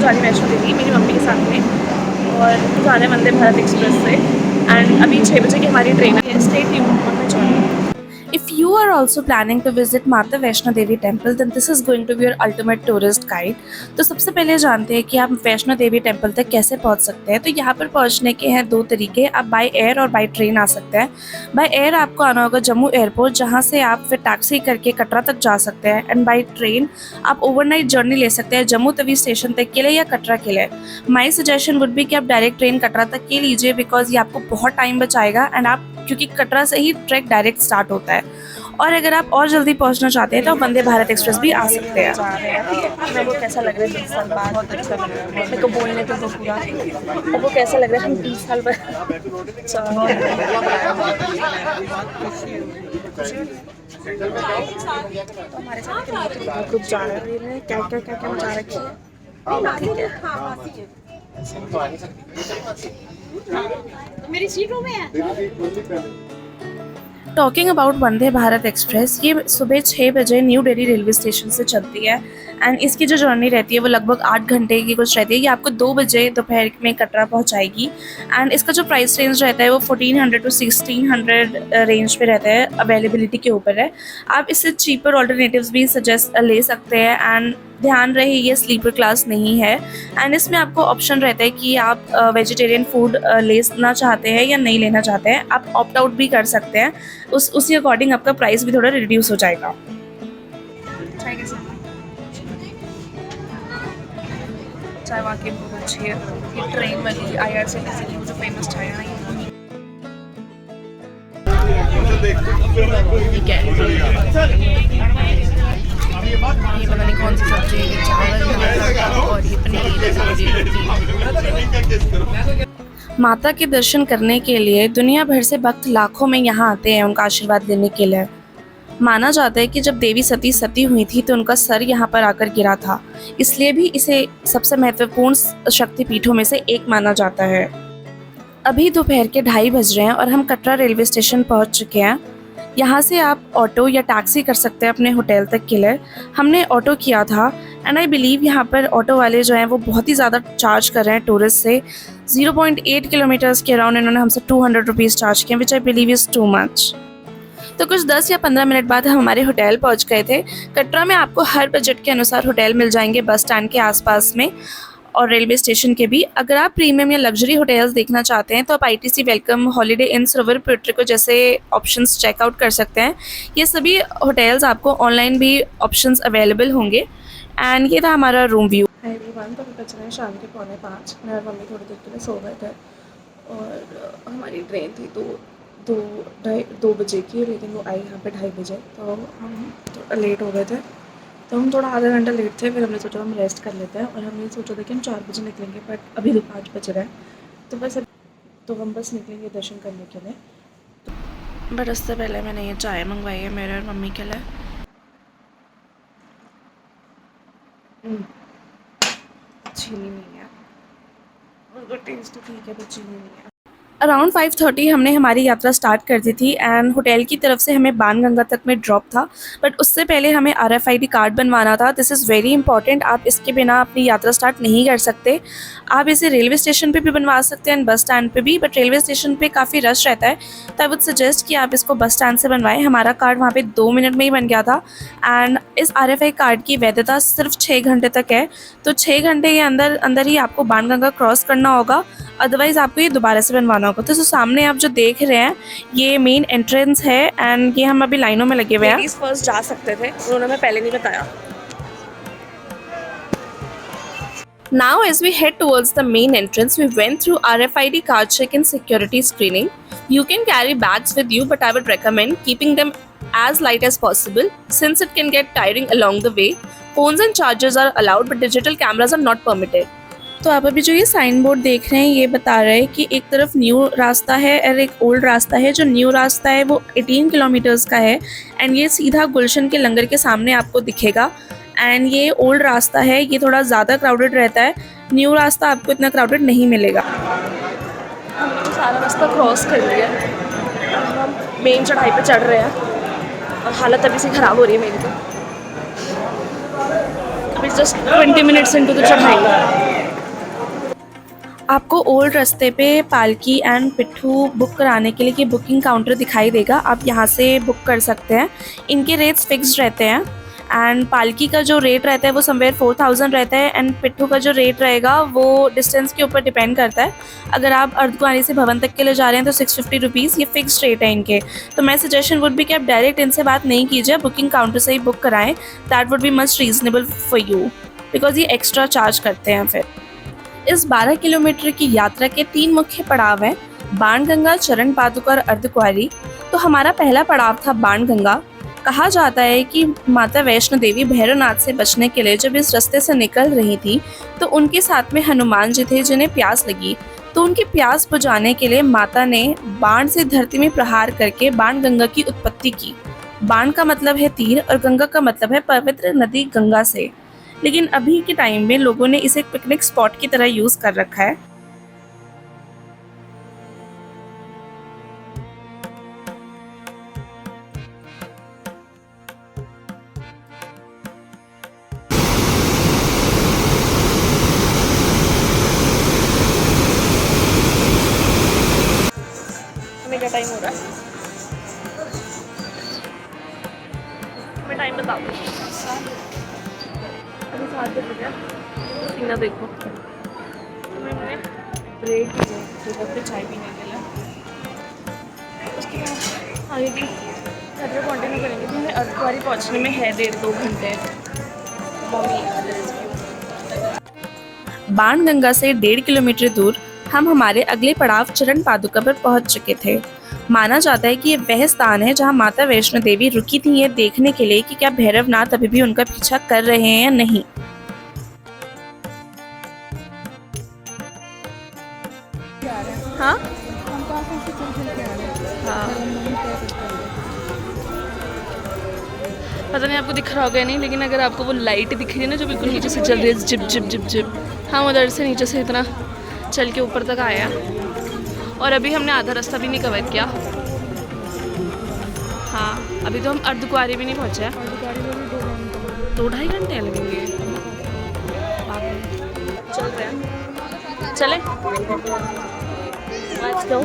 जा रही वैष्णो देवी मेरी मम्मी के साथ में, और जाना है वंदे भारत एक्सप्रेस से। एंड अभी 6 बजे की हमारी ट्रेन है। Stay tuned on my journey. If you are also planning to visit Mata Vaishno Devi Temple, then this is going to be your ultimate tourist guide. तो सबसे पहले जानते हैं कि आप वैष्णो देवी टेम्पल तक कैसे पहुंच सकते हैं। तो यहाँ पर पहुंचने के हैं 2 तरीके, आप बाय एयर और बाय ट्रेन आ सकते हैं। बाय एयर आपको आना होगा जम्मू एयरपोर्ट, जहाँ से आप फिर टैक्सी करके कटरा तक जा सकते हैं। एंड बाय ट्रेन आप ओवरनाइट जर्नी ले सकते हैं जम्मू तवी स्टेशन तक के लिए या कटरा के लिए। माई सजेशन वुड बी कि आप डायरेक्ट ट्रेन कटरा तक के लीजिए, बिकॉज ये आपको बहुत टाइम बचाएगा। एंड आप क्योंकि कटरा से ही ट्रैक डायरेक्ट स्टार्ट होता है। और अगर आप और जल्दी पहुंचना चाहते हैं तो आप वंदे भारत एक्सप्रेस भी आ सकते हैं। मेरे को कैसा लग रहा है 20 साल बाद? बहुत अच्छा लग रहा है मेरे को बोलने तो पूरा। और वो कैसा लग रहा है हम 20 साल बाद हमारे साथ ग्रुप जा रहे हैं। क्या क्या क्या क्या मचा रखी है। ठीक है, मेरी सीटों में है। Talking about Vande Bharat express, ये सुबह 6 बजे न्यू दिल्ली रेलवे स्टेशन से चलती है। एंड इसकी जो जर्नी रहती है वो लगभग 8 घंटे की कुछ रहती है। ये आपको 2 बजे दोपहर में कटरा पहुंचाएगी। एंड इसका जो प्राइस रेंज रहता है वो 1400 to 1600 रेंज पे रहता है, अवेलेबिलिटी के ऊपर है। आप इससे चीपर ऑल्टरनेटिव्स भी सजेस्ट ले सकते हैं। एंड ध्यान रहे ये स्लीपर क्लास नहीं है। एंड इसमें आपको ऑप्शन रहता है कि आप वेजिटेरियन फूड लेना चाहते हैं या नहीं लेना चाहते हैं, आप ऑप्ट आउट भी कर सकते हैं। उसी अकॉर्डिंग आपका प्राइस भी थोड़ा रिड्यूस हो जाएगा। चाय वाकई बहुत अच्छी है। ये ट्रेन वाली IRCTC की जो फेमस चाय है ठीक है। ये पता नहीं कौन सी सब्जी है, चावल और ये पनीर की सब्जी। माता के दर्शन करने के लिए दुनिया भर से भक्त लाखों में यहाँ आते हैं उनका आशीर्वाद लेने के लिए। माना जाता है कि जब देवी सती हुई थी तो उनका सर यहाँ पर आकर गिरा था, इसलिए भी इसे सबसे महत्वपूर्ण शक्तिपीठों में से एक माना जाता है। अभी दोपहर के 2:30 बज रहे हैं और हम कटरा रेलवे स्टेशन पहुँच चुके हैं। यहाँ से आप ऑटो या टैक्सी कर सकते हैं अपने होटल तक के लिए। हमने ऑटो किया था एंड आई बिलीव यहाँ पर ऑटो वाले जो हैं वो बहुत ही ज़्यादा चार्ज कर रहे हैं टूरिस्ट से। 0.8 किलोमीटर्स के अराउंड इन्होंने हमसे 200 रुपीज़ चार्ज किए, which I believe is too much. तो कुछ 10 या 15 मिनट बाद हम हमारे होटल पहुँच गए थे। कटरा में आपको हर बजट के अनुसार होटल मिल जाएंगे बस स्टैंड के आसपास में और रेलवे स्टेशन के भी। अगर आप प्रीमियम या लग्जरी होटल्स देखना चाहते हैं तो आप ITC वेलकम, हॉलीडे इन, सरोवर, पोर्ट्रिको जैसे ऑप्शंस चेकआउट कर सकते हैं। ये सभी होटल्स आपको ऑनलाइन भी ऑप्शंस अवेलेबल होंगे। एंड ये था हमारा रूम व्यू। एवरीवन, तो बज रहे हैं शाम के 4:45। मैं और मम्मी थोड़ी देर के लिए सो गए थे और हमारी ट्रेन थी 2 बजे की, लेकिन वो आई यहाँ पे 2:30 बजे। तो हम थोड़ा लेट हो गए थे, तो हम थोड़ा आधा घंटा लेट थे। फिर हमने सोचा हम रेस्ट कर लेते हैं और हमने सोचा था कि हम 4 बजे निकलेंगे, बट अभी तो 5 बज रहे हैं। तो हम बस निकलेंगे दर्शन करने के लिए। बट उससे पहले मैंने ये चाय मंगवाई है मेरे और मम्मी के लिए। चीनी नहीं है, उसका टेस्ट ठीक है पर चीनी नहीं है। अराउंड 5:30 हमने हमारी यात्रा स्टार्ट कर दी थी एंड होटल की तरफ से हमें बाणगंगा तक में ड्रॉप था। बट उससे पहले हमें RFID कार्ड बनवाना था। This is very important. आप इसके बिना अपनी यात्रा स्टार्ट नहीं कर सकते। आप इसे रेलवे स्टेशन पे भी बनवा सकते हैं, बस स्टैंड पे भी, बट रेलवे स्टेशन पे काफ़ी रश रहता है, तो आई वुड सजेस्ट कि आप इसको बस स्टैंड से बनवाएं। हमारा कार्ड वहाँ पे 2 मिनट में ही बन गया था। एंड इस RFID कार्ड की वैधता सिर्फ 6 घंटे तक है, तो 6 घंटे के अंदर ही आपको बाणगंगा क्रॉस करना होगा, अदरवाइज़ आपको ये दोबारा से बनवाना होगा। तो सामने आप जो देख रहे हैं ये मेन एंट्रेंस है एंड ये हम अभी लाइनों में लगे हुए हैं। लेडीज फर्स्ट जा सकते थे, उन्होंने हमें पहले नहीं बताया। Now as we head towards the main entrance, we went through RFID card check and security screening. You can carry bags with you, but I would recommend keeping them as light as possible since it can get tiring along the way. Phones and chargers are allowed, but digital cameras are not permitted. तो आप अभी जो ये sign board देख रहे हैं ये बता रहे हैं कि एक तरफ न्यू रास्ता है और एक ओल्ड रास्ता है। जो न्यू रास्ता है वो 18 किलोमीटर्स का है एंड ये सीधा गुलशन के लंगर के सामने आपको दिखेगा। एंड ये ओल्ड रास्ता है, ये थोड़ा ज़्यादा क्राउडेड रहता है। न्यू रास्ता आपको इतना क्राउडेड नहीं मिलेगा। हमने तो सारा रास्ता क्रॉस कर लिया, हम मेन चढ़ाई पे चढ़ रहे हैं और हालत अभी से ख़राब हो रही है मेरी। तो अभी जस्ट 20 मिनट्स इनटू द चढ़ाई। आपको ओल्ड रास्ते पे पालकी एंड पिट्ठू बुक कराने के लिए ये बुकिंग काउंटर दिखाई देगा। आप यहाँ से बुक कर सकते हैं। इनके रेट्स फिक्स्ड रहते हैं एंड पालकी का जो रेट रहता है वो समवेयर 4000 रहता है एंड पिट्ठू का जो रेट रहेगा वो डिस्टेंस के ऊपर डिपेंड करता है। अगर आप अर्धकुंवारी से भवन तक के लिए जा रहे हैं तो 650 रुपीज़ ये फिक्स्ड रेट है इनके। तो मैं सजेशन वुड भी कि आप डायरेक्ट इनसे बात नहीं कीजिए, बुकिंग काउंटर से ही बुक कराएं। That would be much reasonable for you because ये एक्स्ट्रा चार्ज करते हैं। फिर इस 12 किलोमीटर की यात्रा के 3 मुख्य पड़ाव हैं, बाणगंगा, चरण पादुका और अर्धकुंवारी। तो हमारा पहला पड़ाव था बाणगंगा। कहा जाता है कि माता वैष्णो देवी भैरवनाथ से बचने के लिए जब इस रास्ते से निकल रही थी तो उनके साथ में हनुमान जी थे जिन्हें प्यास लगी। तो उनकी प्यास बुझाने के लिए माता ने बाण से धरती में प्रहार करके बाणगंगा की उत्पत्ति की। बाण का मतलब है तीर और गंगा का मतलब है पवित्र नदी गंगा से। लेकिन अभी के टाइम में लोगों ने इसे पिकनिक स्पॉट की तरह यूज़ कर रखा है। हमें क्या टाइम हो रहा है? हमें टाइम बता दो। अभी 7 बज गया। सीना देखो। मैंने ब्रेक लिया जगह पे चाय पीने के लिए। उसके बाद आगे की यात्रा कंटिन्यू करेंगे। तो हमें अर्धकुंवारी पहुँचने में है 1.5-2 घंटे। बाणगंगा से 1.5 किलोमीटर दूर हम हमारे अगले पड़ाव चरण पादुका पर पहुंच चुके थे। माना जाता है कि ये वह स्थान है जहां माता वैष्णो देवी रुकी थी ये देखने के लिए कि क्या भैरवनाथ अभी भी उनका पीछा कर रहे हैं या नहीं। हाँ? हाँ। पता नहीं आपको दिख रहा होगा नहीं, लेकिन अगर आपको वो लाइट दिख रही है ना जो बिल्कुल नीचे से चल रही है, जिप जिप जिप जिप, हम उधर से नीचे से इतना चल के ऊपर तक आया और अभी हमने आधा रास्ता भी नहीं कवर किया। हाँ, अभी तो हम अर्धकुंवारी भी नहीं पहुँचे हैं। 2-2.5 घंटे लगेंगे। चल रहे हैं, चले लेट्स गो।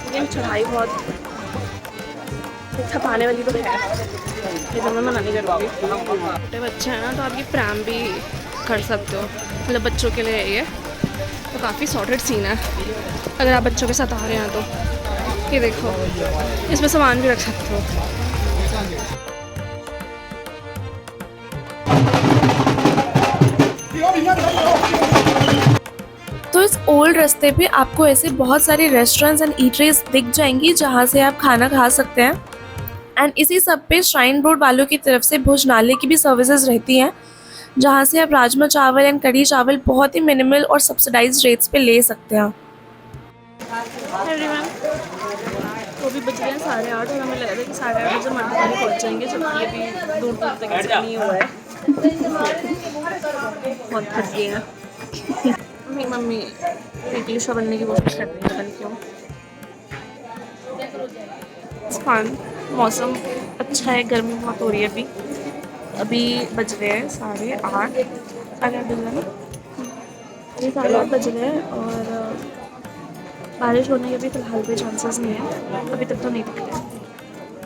लेकिन चढ़ाई बहुत थकाने वाली तो है, ये तो मैं मना नहीं करूँगी। छोटे बच्चे हैं ना तो आप ये प्रैम भी कर सकते हो, मतलब बच्चों के लिए ये तो काफ़ी सॉर्टेड सीन है अगर आप बच्चों के साथ आ रहे हैं तो। ये देखो, इसमें सामान भी रख सकते हो। तो इस ओल्ड रास्ते पे आपको ऐसे बहुत सारे रेस्टोरेंट्स एंड ईटरीज दिख जाएंगी जहाँ से आप खाना खा सकते हैं। एंड इसी सब पे श्राइन बोर्ड वालों की तरफ से भोजनालय की भी सर्विसेज रहती हैं जहाँ से आप राजमा चावल एंड कढ़ी चावल बहुत ही मिनिमल और सब्सिडाइज्ड रेट्स पे ले सकते हैं। तो भी बज गए हैं 8:30 और हमें लगा था कि 8:30 बजे मर्दानी पहुँच जाएंगे, जबकि अभी दूर दूर तक ऐसा नहीं हुआ है। बहुत थक गए हैं। मम्मी इंग्लिश बनने की कोशिश कर रही है, पता नहीं क्यों। फन, मौसम अच्छा है, गर्मी बहुत हो रही है अभी। अभी बज रहे हैं 8:30। अगर बज रहा है अभी 8:30 बज रहे हैं और बारिश होने के भी फ़िलहाल कोई चांसेस नहीं है, अभी तक तो नहीं दिख रहे।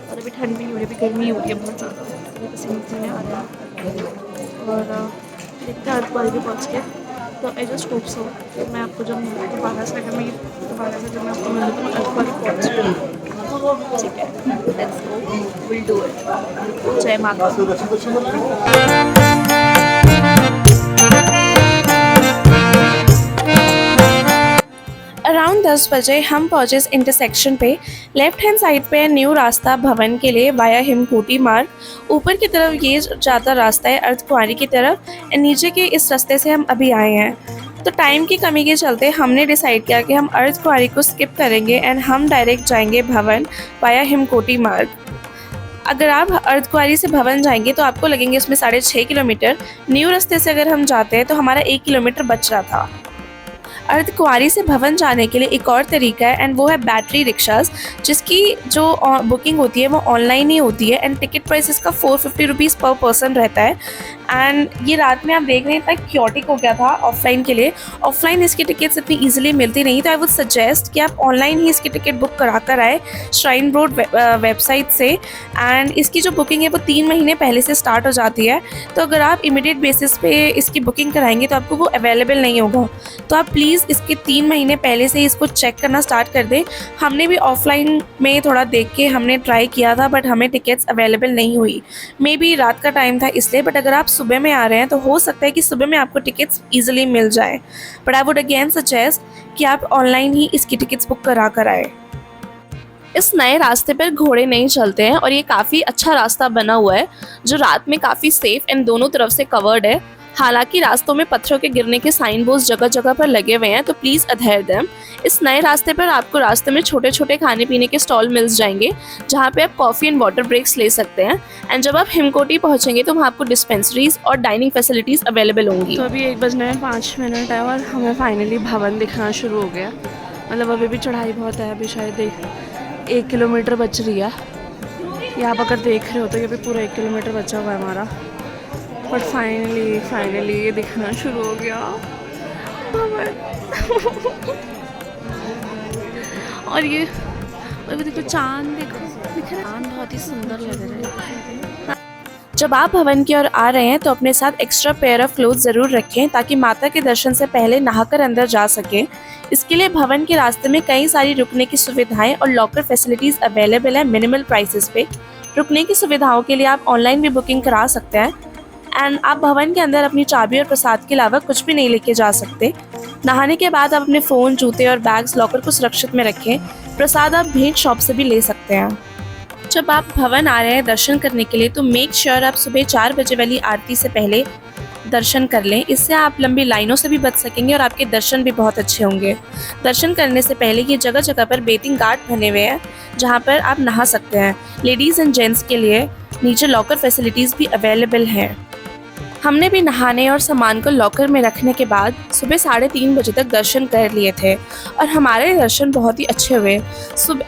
और अभी ठंड भी नहीं हो रही, अभी गर्मी हो रही है बहुत ज़्यादा, अभी पसीने आ रहा है। और देखते हैं अर्धकुंवारी भी पहुँच के, तो आई जस्ट होप सो कि मैं आपको जब दोबारा से जब मैं आपको मिलूँ तो मैं अर्धकुंवारी पहुँच जाऊँ। ठीक है, let's go, will do it. जय माता। अराउंड 10 बजे हम पहुँचे इस इंटरसेक्शन पे। लेफ्ट हैंड साइड पे न्यू रास्ता भवन के लिए वाया हिमकोटी मार्ग। ऊपर की तरफ ये ज़्यादा रास्ता है अर्धकुंवारी की तरफ, नीचे के इस रास्ते से हम अभी आए हैं। तो टाइम की कमी के चलते हमने डिसाइड किया कि हम अर्धकुंवारी को स्किप करेंगे एंड हम डायरेक्ट जाएंगे भवन वाया हिमकोटी मार्ग। अगर आप अर्धकुंवारी से भवन जाएंगे तो आपको लगेंगे उसमें 6.5 किलोमीटर। न्यू रास्ते से अगर हम जाते हैं तो हमारा 1 किलोमीटर बच रहा था। अर्धकुंवारी से भवन जाने के लिए एक और तरीका है एंड वो है बैटरी रिक्शास, जिसकी जो बुकिंग होती है वो ऑनलाइन ही होती है एंड टिकट प्राइस इसका 450 रुपीज़ पर पर्सन रहता है। एंड ये रात में आप देख रहे हैं इतना क्योटिक हो गया था ऑफलाइन के लिए। ऑफलाइन इसकी टिकट्स इतनी इजीली मिलती नहीं, तो आई वुड सजेस्ट कि आप ऑनलाइन ही इसकी टिकट बुक करा कर आए श्राइन बोर्ड वेबसाइट से। एंड इसकी जो बुकिंग है वो 3 महीने पहले से स्टार्ट हो जाती है, तो अगर आप इमीडिएट बेसिस पे इसकी बुकिंग कराएंगे तो आपको वो अवेलेबल नहीं होगा। तो आप प्लीज़ इसके 3 महीने पहले से इसको चेक करना स्टार्ट कर दें। हमने भी ऑफलाइन में थोड़ा देख के हमने ट्राई किया था, बट हमें टिकट्स अवेलेबल नहीं हुई। मे बी रात का टाइम था इसलिए, बट अगर आप सुबह में आ रहे हैं तो हो सकता है कि सुबह में आपको टिकट्स ईजिली मिल जाए। But I would again suggest कि आप ऑनलाइन ही इसकी टिकट्स बुक करा कर आए। इस नए रास्ते पर घोड़े नहीं चलते हैं और ये काफ़ी अच्छा रास्ता बना हुआ है जो रात में काफ़ी सेफ एंड दोनों तरफ से कवर्ड है। हालांकि रास्तों में पत्थरों के गिरने के साइन बोर्ड जगह जगह पर लगे हुए हैं, तो प्लीज़ अधेर देम। इस नए रास्ते पर आपको रास्ते में छोटे छोटे खाने पीने के स्टॉल मिल जाएंगे जहाँ पे आप कॉफ़ी एंड वाटर ब्रेक्स ले सकते हैं। एंड जब आप हिमकोटी पहुँचेंगे तो वहाँ आपको डिस्पेंसरीज और डाइनिंग फैसिलिटीज़ अवेलेबल होंगी। तो अभी 1 बजने में 5 मिनट है और हमें फाइनली भवन दिखना शुरू हो गया। मतलब अभी भी चढ़ाई बहुत है, अभी शायद 1 किलोमीटर बच रही है। ये आप अगर देख रहे हो तो ये भी पूरा 1 किलोमीटर बचा हुआ है हमारा। बट फाइनली ये दिखना शुरू हो गया। और ये अभी देखो चांद, देखो दिख रहा है, चांद बहुत ही सुंदर लग रहा है। जब आप भवन की ओर आ रहे हैं तो अपने साथ एक्स्ट्रा पेयर ऑफ क्लोथ ज़रूर रखें ताकि माता के दर्शन से पहले नहाकर अंदर जा सकें। इसके लिए भवन के रास्ते में कई सारी रुकने की सुविधाएं और लॉकर फैसिलिटीज़ अवेलेबल है मिनिमल प्राइसेस पे। रुकने की सुविधाओं के लिए आप ऑनलाइन भी बुकिंग करा सकते हैं। एंड आप भवन के अंदर अपनी चाबी और प्रसाद के अलावा कुछ भी नहीं लेके जा सकते। नहाने के बाद आप अपने फ़ोन, जूते और बैग्स लॉकर को सुरक्षित में रखें। प्रसाद आप भेंट शॉप से भी ले सकते हैं। जब आप भवन आ रहे हैं दर्शन करने के लिए तो मेक श्योर आप सुबह 4 बजे वाली आरती से पहले दर्शन कर लें। इससे आप लंबी लाइनों से भी बच सकेंगे और आपके दर्शन भी बहुत अच्छे होंगे। दर्शन करने से पहले ये जगह जगह पर बेथिंग घाट बने हुए हैं जहाँ पर आप नहा सकते हैं। लेडीज़ एंड जेंट्स के लिए नीचे लॉकर फैसिलिटीज़ भी अवेलेबल हैं। हमने भी नहाने और सामान को लॉकर में रखने के बाद सुबह 3:30 बजे तक दर्शन कर लिए थे और हमारे दर्शन बहुत ही अच्छे हुए।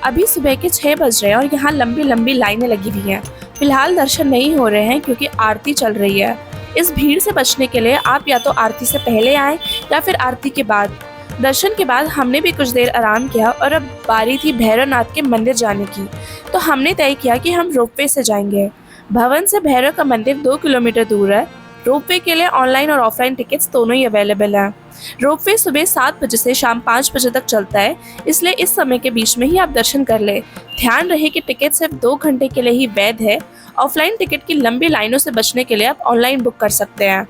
अभी सुबह के 6 बज रहे हैं और यहाँ लंबी लंबी लाइनें लगी हुई हैं। फिलहाल दर्शन नहीं हो रहे हैं क्योंकि आरती चल रही है। इस भीड़ से बचने के लिए आप या तो आरती से पहले आएँ या फिर आरती के बाद। दर्शन के बाद हमने भी कुछ देर आराम किया और अब बारी थी भैरवनाथ के मंदिर जाने की, तो हमने तय किया कि हम रोपवे से जाएंगे। भवन से भैरव का मंदिर 2 किलोमीटर दूर है। रोपवे के लिए ऑनलाइन और ऑफलाइन टिकट्स दोनों ही अवेलेबल हैं। रोपवे सुबह 7 बजे से शाम 5 बजे तक चलता है, इसलिए इस समय के बीच में ही आप दर्शन कर लें। ध्यान रहे कि टिकट सिर्फ 2 घंटे के लिए ही वैध है। ऑफलाइन टिकट की लंबी लाइनों से बचने के लिए आप ऑनलाइन बुक कर सकते हैं।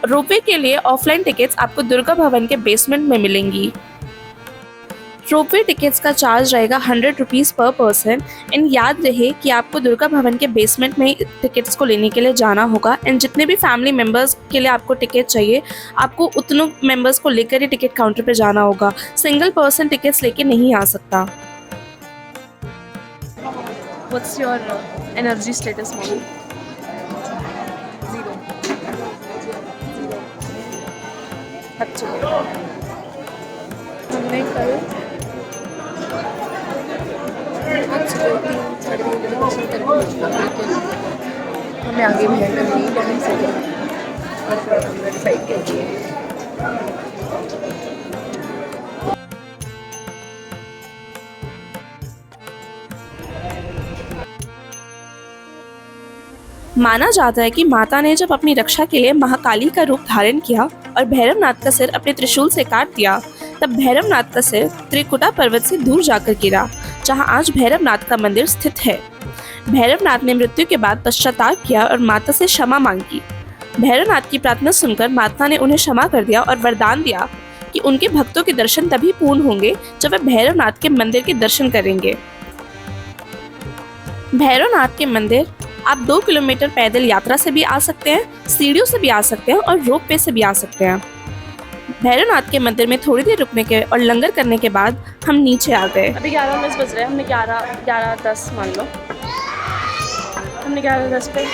रोपवे के लिए ऑफलाइन टिकट्स आपको दुर्गा भवन के बेसमेंट में मिलेंगी। रोपवे टिकट्स का चार्ज रहेगा 100 रुपीज़ पर पर्सन। एंड याद रहे कि आपको दुर्गा भवन के बेसमेंट में टिकट्स को लेने के लिए जाना होगा। एंड जितने भी फैमिली मेम्बर्स के लिए आपको टिकट चाहिए, आपको उतनों मेम्बर्स को लेकर ही टिकट काउंटर पे जाना होगा। सिंगल पर्सन टिकट्स लेके नहीं आ सकता। What's your energy status, Mommy? 0. अच्छा, हमने कल हमें आगे भी है और फिर हमने डिसाइड किया कि माना जाता है कि माता ने जब अपनी रक्षा के लिए महाकाली का रूप धारण किया और भैरवनाथ का सिर अपने त्रिशूल से काट दिया, तब भैरवनाथ का सिर त्रिकुटा पर्वत से दूर जाकर गिरा, जहां आज भैरवनाथ का मंदिर स्थित है। भैरवनाथ ने मृत्यु के बाद पश्चाताप किया और माता से क्षमा मांगी। भैरवनाथ की प्रार्थना सुनकर माता ने उन्हें क्षमा कर दिया और वरदान दिया कि उनके भक्तों के दर्शन तभी पूर्ण होंगे जब वे भैरवनाथ के मंदिर के दर्शन करेंगे। भैरवनाथ के मंदिर आप 2 किलोमीटर पैदल यात्रा से भी आ सकते हैं, सीढ़ियों से भी आ सकते हैं और रोपवे से भी आ सकते हैं। भैरवनाथ के मंदिर में थोड़ी देर रुकने के और लंगर करने के बाद हम नीचे आ गए। अभी 11:10 बज रहे हैं। हमने 11:10 मान लो, हमने 11:10 पे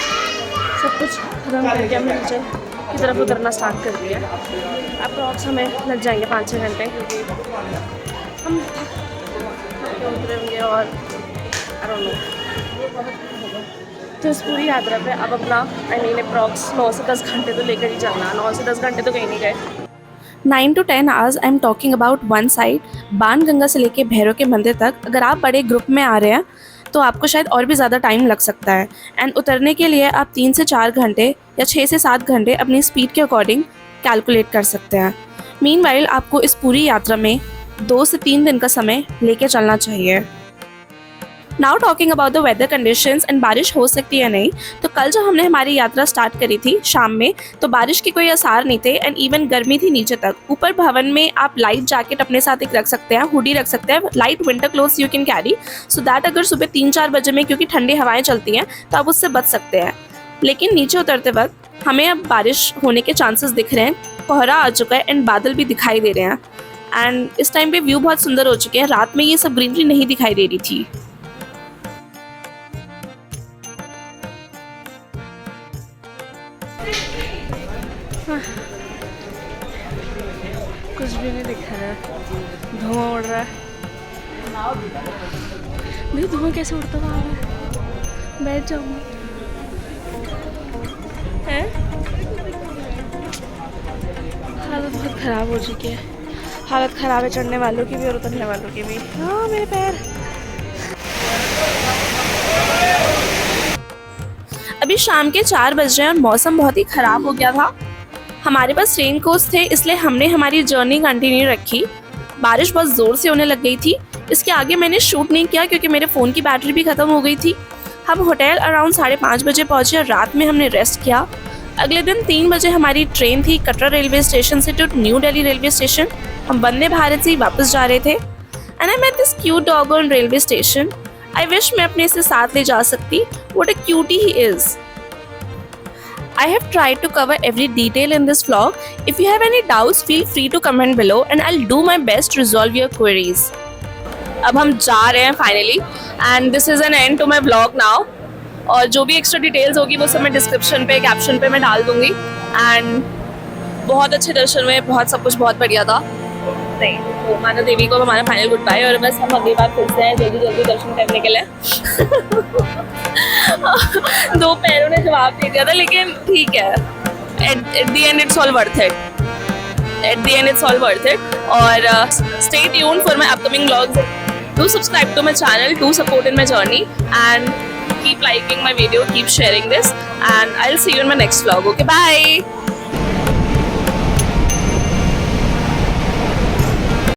सब कुछ खत्म करके हमने नीचे की तरफ उतरना स्टार्ट कर दिया। अप्रॉक्स हमें लग जाएंगे 5-6 घंटे क्योंकि हम उतरे होंगे और आई डोंट नो। तो इस पूरी यात्रा पे अब अपना अप्रॉक्स 9 से 10 घंटे तो लेकर ही चलना, 9 से 10 घंटे तो कहीं नहीं गए। 9 to 10 hours I am talking about one side, Banganga से लेके भैरव के मंदिर तक। अगर आप बड़े ग्रुप में आ रहे हैं तो आपको शायद और भी ज़्यादा टाइम लग सकता है। एंड उतरने के लिए आप 3 से 4 घंटे या 6 से 7 घंटे अपनी स्पीड के अकॉर्डिंग कैलकुलेट कर सकते हैं। मीनवाइल आपको इस पूरी यात्रा में 2 से 3 दिन का समय लेके चलना चाहिए। Now talking about the weather conditions and बारिश हो सकती है नहीं, तो कल जब हमने हमारी यात्रा स्टार्ट करी थी शाम में तो बारिश के कोई आसार नहीं थे एंड इवन गर्मी थी नीचे तक। ऊपर भवन में आप लाइट जैकेट अपने साथ एक रख सकते हैं, हुडी रख सकते हैं, light winter clothes you can carry so that अगर सुबह 3-4 बजे में क्योंकि ठंडी हवाएं चलती हैं तो आप उससे बच सकते हैं। लेकिन नीचे उतरते वक्त हमें अब बारिश होने के चांसेस दिख रहे हैं, कोहरा आ चुका है एंड बादल भी दिखाई दे रहे हैं एंड इस टाइम पे व्यू बहुत सुंदर हो चुके हैं। रात में ये सब ग्रीनरी नहीं दिखाई दे रही थी। कुछ भी नहीं दिख रहा है, धुआं उड़ रहा है। नहीं धुआं कैसे उड़ता हुआ आ रहा है, बैठ जाऊँ है। हालत बहुत ख़राब हो चुकी है, हालत ख़राब है चढ़ने वालों की भी और उतरने वालों की भी। हाँ मेरे पैर। अभी शाम के 4 बज रहे हैं और मौसम बहुत ही ख़राब हो गया था। हमारे पास रेन कोट्स थे इसलिए हमने हमारी जर्नी कंटिन्यू रखी। बारिश बहुत ज़ोर से होने लग गई थी, इसके आगे मैंने शूट नहीं किया क्योंकि मेरे फ़ोन की बैटरी भी ख़त्म हो गई थी। हम होटल अराउंड 5:30 बजे पहुँचे और रात में हमने रेस्ट किया। अगले दिन 3 बजे हमारी ट्रेन थी कटरा रेलवे स्टेशन से to new Delhi railway station. हम वंदे भारत से ही वापस जा रहे थे and I met this cute dog on railway station. I wish मैं अपने इसे साथ ले जा सकती। What a cutie he is. I have tried to cover every detail in this vlog. If you have any doubts, feel free to comment below and I'll do my best to resolve your queries. अब हम जा रहे हैं finally and this is an end to my vlog now. और जो भी extra details होगी वो सब मैं डिस्क्रिप्शन पे कैप्शन पे मैं डाल दूंगी। एंड बहुत अच्छे दर्शन हुए, बहुत सब कुछ बहुत बढ़िया था। नहीं तो माना देवी को हमारा फाइनल गुड बाय और बस हम अगली बार फिर से हैं जल्दी जल्दी दर्शन करने के लिए। 2 पैरों ने जवाब दे दिया था लेकिन ठीक है, at the end it's all worth it. At the end it's all worth it. और stay tuned for my upcoming vlogs. Do subscribe to my channel, do support in my journey and keep liking my video, keep sharing this and I'll see you in my next vlog. Okay, bye.